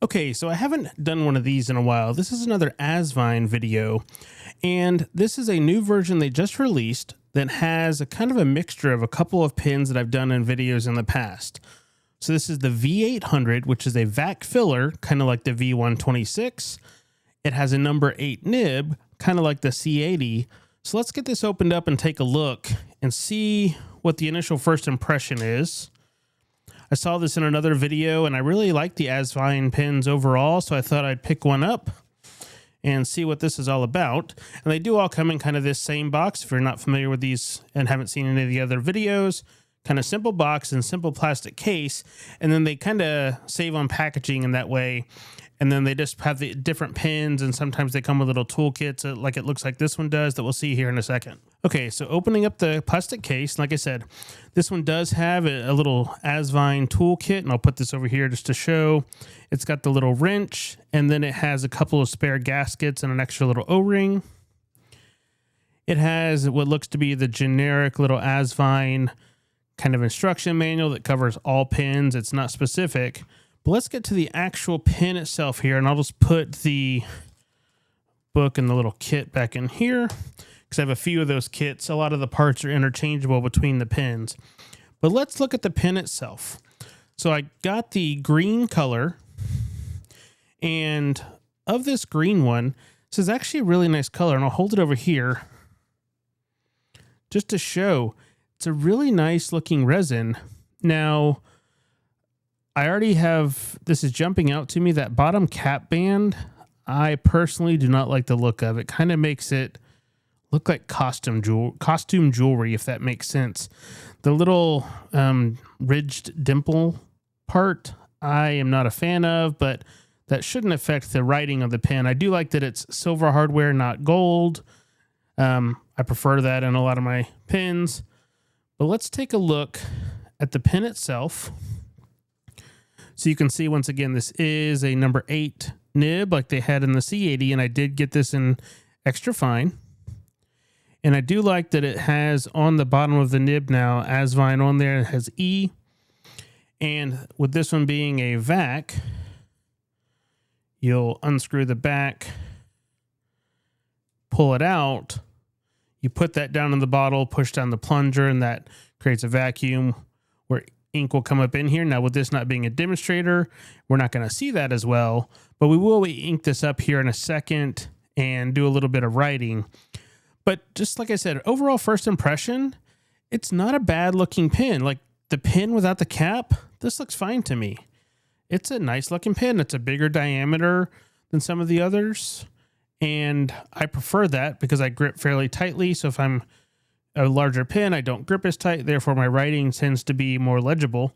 Okay, so I haven't done one of these in a while. This is another Asvine video, and this is a new version they just released that has a kind of a mixture of a couple of pins that I've done in videos in the past. So this is the V800, which is a vac filler, kind of like the V126. It has a number 8 nib, kind of like the C80. So let's get this opened up and take a look and see what the initial first impression is. I saw this in another video and I really like the Asvine pins overall, so I thought I'd pick one up and see what this is all about. And they do all come in kind of this same box. If you're not familiar with these and haven't seen any of the other videos, kind of simple box and simple plastic case. And then they kind of save on packaging in that way. And then they just have the different pins, and sometimes they come with little toolkits like it looks like this one does that we'll see here in a second. Okay, so opening up the plastic case, like I said, this one does have a little Asvine toolkit, and I'll put this over here just to show. It's got the little wrench, and then it has a couple of spare gaskets and an extra little O-ring. It has what looks to be the generic little Asvine kind of instruction manual that covers all pins. It's not specific. But let's get to the actual pin itself here, and I'll just put the book and the little kit back in here because I have a few of those kits. A lot of the parts are interchangeable between the pins. But let's look at the pin itself. So I got the green color, and of this green one, this is actually a really nice color, and I'll hold it over here just to show it's a really nice looking resin. Now, I already have, this is jumping out to me, that bottom cap band, I personally do not like the look of. It kind of makes it look like costume jewelry, if that makes sense. The little ridged dimple part, I am not a fan of, but that shouldn't affect the writing of the pen. I do like that it's silver hardware, not gold. I prefer that in a lot of my pens. But let's take a look at the pen itself. So you can see, once again, this is a number 8 nib like they had in the C80, and I did get this in extra fine. And I do like that it has on the bottom of the nib now, Asvine on there, it has E. And with this one being a vac, you'll unscrew the back, pull it out, you put that down in the bottle, push down the plunger, and that creates a vacuum where ink will come up in here. Now, with this not being a demonstrator, we're not going to see that as well, but we will ink this up here in a second and do a little bit of writing. But just like I said, overall first impression, it's not a bad looking pen. Like the pen without the cap, this looks fine to me. It's a nice looking pen. It's a bigger diameter than some of the others, and I prefer that because I grip fairly tightly. So if I'm a larger pen, I don't grip as tight, therefore my writing tends to be more legible.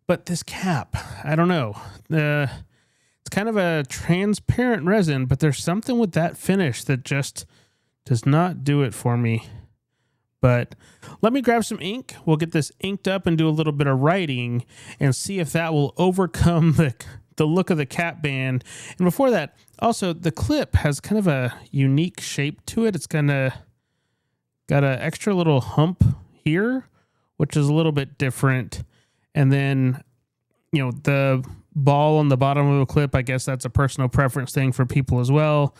But this cap, I don't know. It's kind of a transparent resin, but there's something with that finish that just does not do it for me. But let me grab some ink. We'll get this inked up and do a little bit of writing and see if that will overcome the look of the cap band. And before that, also the clip has kind of a unique shape to it. It's kind of got an extra little hump here, which is a little bit different. And then, you know, the ball on the bottom of the clip, I guess that's a personal preference thing for people as well.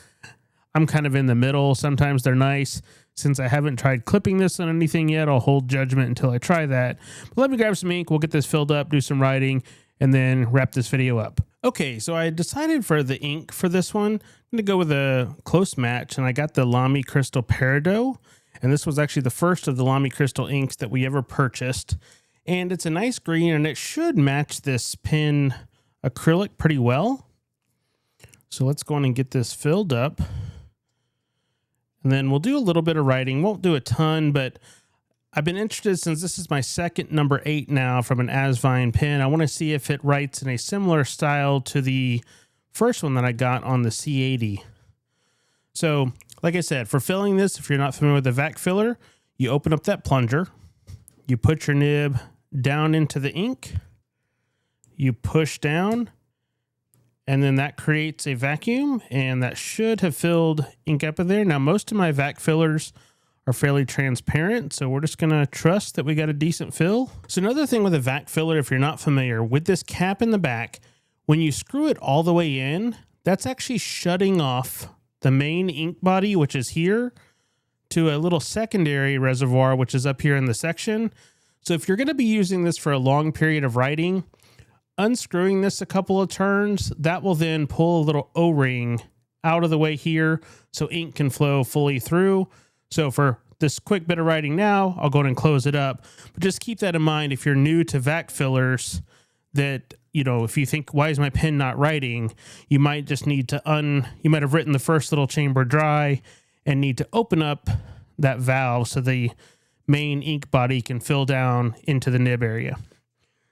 I'm kind of in the middle. Sometimes they're nice. Since I haven't tried clipping this on anything yet, I'll hold judgment until I try that. But let me grab some ink. We'll get this filled up, do some writing, and then wrap this video up. Okay, so I decided for the ink for this one, I'm going to go with a close match, and I got the Lamy Crystal Peridot. And this was actually the first of the Lamy Crystal inks that we ever purchased. And it's a nice green, and it should match this pen acrylic pretty well. So let's go on and get this filled up. And then we'll do a little bit of writing. Won't do a ton, but I've been interested, since this is my second number 8 now from an Asvine pen. I want to see if it writes in a similar style to the first one that I got on the C80. So, like I said, for filling this, if you're not familiar with the vac filler, you open up that plunger, you put your nib down into the ink, you push down, and then that creates a vacuum, and that should have filled ink up in there. Now, most of my vac fillers are fairly transparent, so we're just going to trust that we got a decent fill. So another thing with a vac filler, if you're not familiar, with this cap in the back, When you screw it all the way in, that's actually shutting off the main ink body, which is here, to a little secondary reservoir, which is up here in the section. So if you're going to be using this for a long period of writing, unscrewing this a couple of turns, that will then pull a little O-ring out of the way here so ink can flow fully through. So for this quick bit of writing now, I'll go ahead and close it up. But just keep that in mind if you're new to vac fillers, that, you know, if you think, why is my pen not writing? You might just need to you might have written the first little chamber dry and need to open up that valve so the main ink body can fill down into the nib area.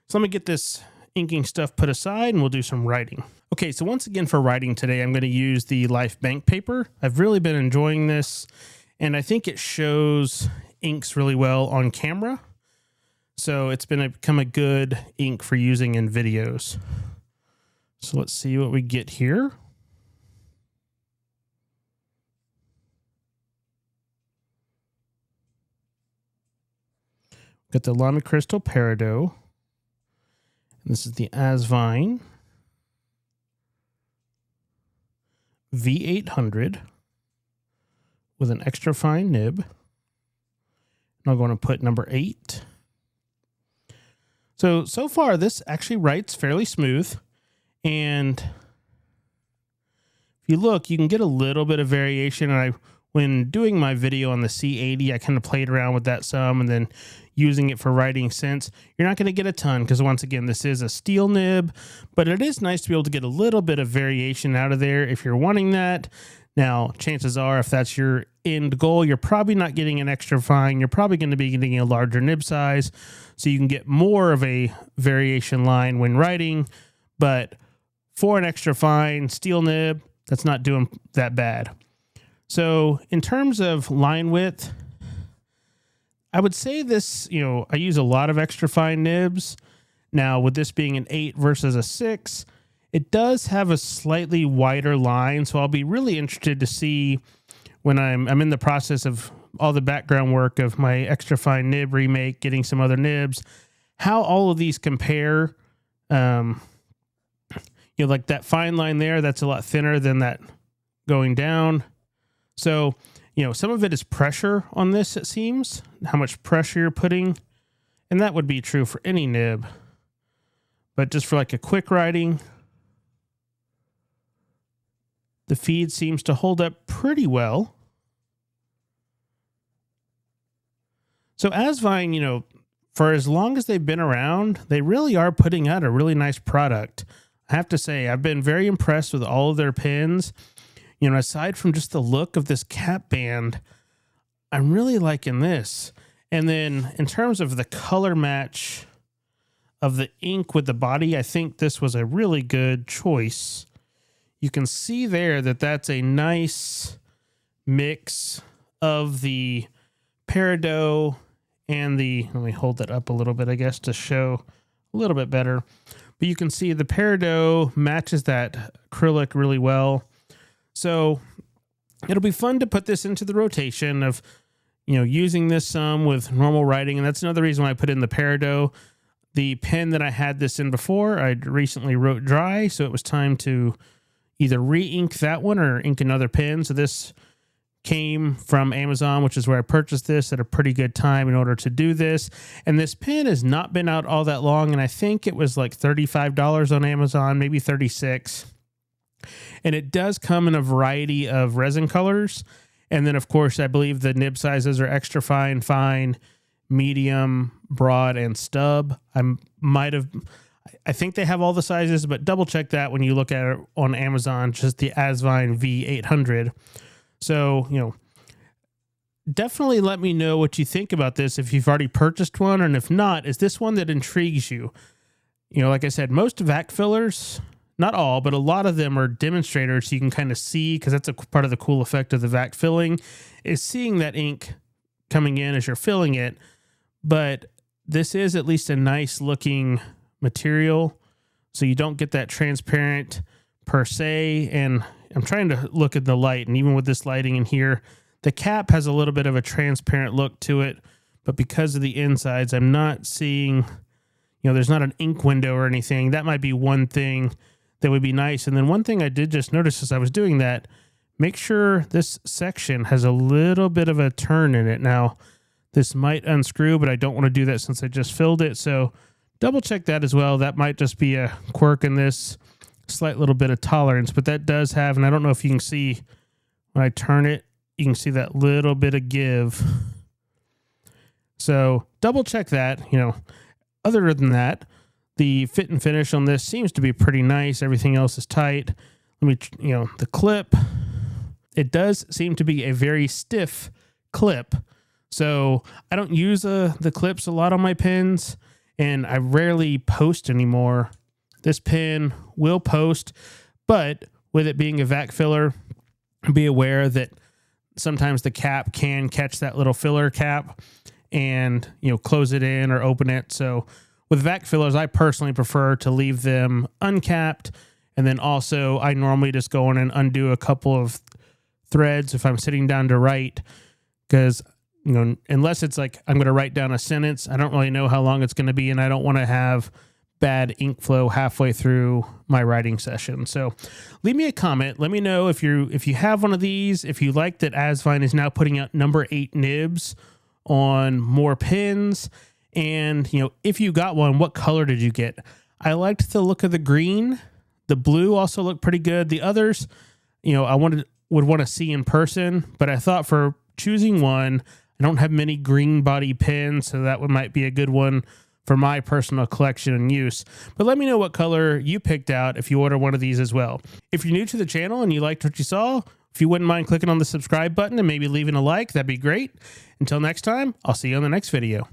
So let me get this inking stuff put aside and we'll do some writing. Okay, so once again for writing today, I'm going to use the Life Bank paper. I've really been enjoying this, and I think it shows inks really well on camera. So it's become a good ink for using in videos. So let's see what we get here. Got the Lamy Crystal Peridot. This is the Asvine V800 with an extra fine nib. And I'm going to put number 8. So far, this actually writes fairly smooth. And if you look, you can get a little bit of variation. And when doing my video on the C80, I kind of played around with that some and then using it for writing since. You're not going to get a ton because, once again, this is a steel nib, but it is nice to be able to get a little bit of variation out of there if you're wanting that. Now, chances are, if that's your end goal, you're probably not getting an extra fine. You're probably going to be getting a larger nib size, so you can get more of a variation line when writing. But for an extra fine steel nib, that's not doing that bad. So in terms of line width, I would say this, you know, I use a lot of extra fine nibs. Now, with this being an 8 versus a 6, it does have a slightly wider line. So I'll be really interested to see when I'm in the process of all the background work of my extra fine nib remake, getting some other nibs, how all of these compare. You know, like that fine line there, that's a lot thinner than that going down. So, you know, some of it is pressure on this, it seems, how much pressure you're putting. And that would be true for any nib. But just for like a quick writing, the feed seems to hold up pretty well. So Asvine, you know, for as long as they've been around, they really are putting out a really nice product. I have to say, I've been very impressed with all of their pens. You know, aside from just the look of this cap band, I'm really liking this. And then in terms of the color match of the ink with the body, I think this was a really good choice. You can see there that that's a nice mix of the Peridot and the, let me hold that up a little bit, I guess, to show a little bit better. But you can see the Peridot matches that acrylic really well. So it'll be fun to put this into the rotation of, you know, using this some with normal writing. And that's another reason why I put in the Peridot. The pen that I had this in before, I recently wrote dry, so it was time to either re-ink that one or ink another pen. So this came from Amazon, which is where I purchased this at a pretty good time in order to do this. And this pen has not been out all that long, and I think it was like $35 on Amazon, maybe $36. And it does come in a variety of resin colors. And then, of course, I believe the nib sizes are extra fine, fine, medium, broad, and stub. I think they have all the sizes, but double check that when you look at it on Amazon, just the Asvine V800. So, you know, definitely let me know what you think about this if you've already purchased one, and if not, is this one that intrigues you? You know, like I said, most vac fillers, not all, but a lot of them are demonstrators, so you can kind of see, because that's a part of the cool effect of the vac filling, is seeing that ink coming in as you're filling it. But this is at least a nice looking material, so you don't get that transparent per se. And I'm trying to look at the light, and even with this lighting in here, the cap has a little bit of a transparent look to it, but because of the insides, I'm not seeing, you know, there's not an ink window or anything. That might be one thing that would be nice. And then one thing I did just notice as I was doing that, make sure this section has a little bit of a turn in it. Now, this might unscrew, but I don't want to do that since I just filled it. So double check that as well. That might just be a quirk in this, slight little bit of tolerance, but that does have, and I don't know if you can see when I turn it, you can see that little bit of give. So double check that. Other than that, the fit and finish on this seems to be pretty nice. Everything else is tight. Let me, the clip, it does seem to be a very stiff clip. So I don't use the clips a lot on my pins, and I rarely post anymore. This pin will post, but with it being a vac filler, be aware that sometimes the cap can catch that little filler cap and, close it in or open it. So with vac fillers, I personally prefer to leave them uncapped. And then also I normally just go in and undo a couple of threads if I'm sitting down to write, because, unless it's like I'm going to write down a sentence, I don't really know how long it's going to be, and I don't want to have bad ink flow halfway through my writing session. So leave me a comment. Let me know if you have one of these, if you like that Asvine is now putting out number 8 nibs on more pins. And, if you got one, what color did you get? I liked the look of the green. The blue also looked pretty good. The others, I would want to see in person, but I thought for choosing one, I don't have many green body pins, so that one might be a good one for my personal collection and use. But let me know what color you picked out if you order one of these as well. If you're new to the channel and you liked what you saw, if you wouldn't mind clicking on the subscribe button and maybe leaving a like, that'd be great. Until next time, I'll see you on the next video.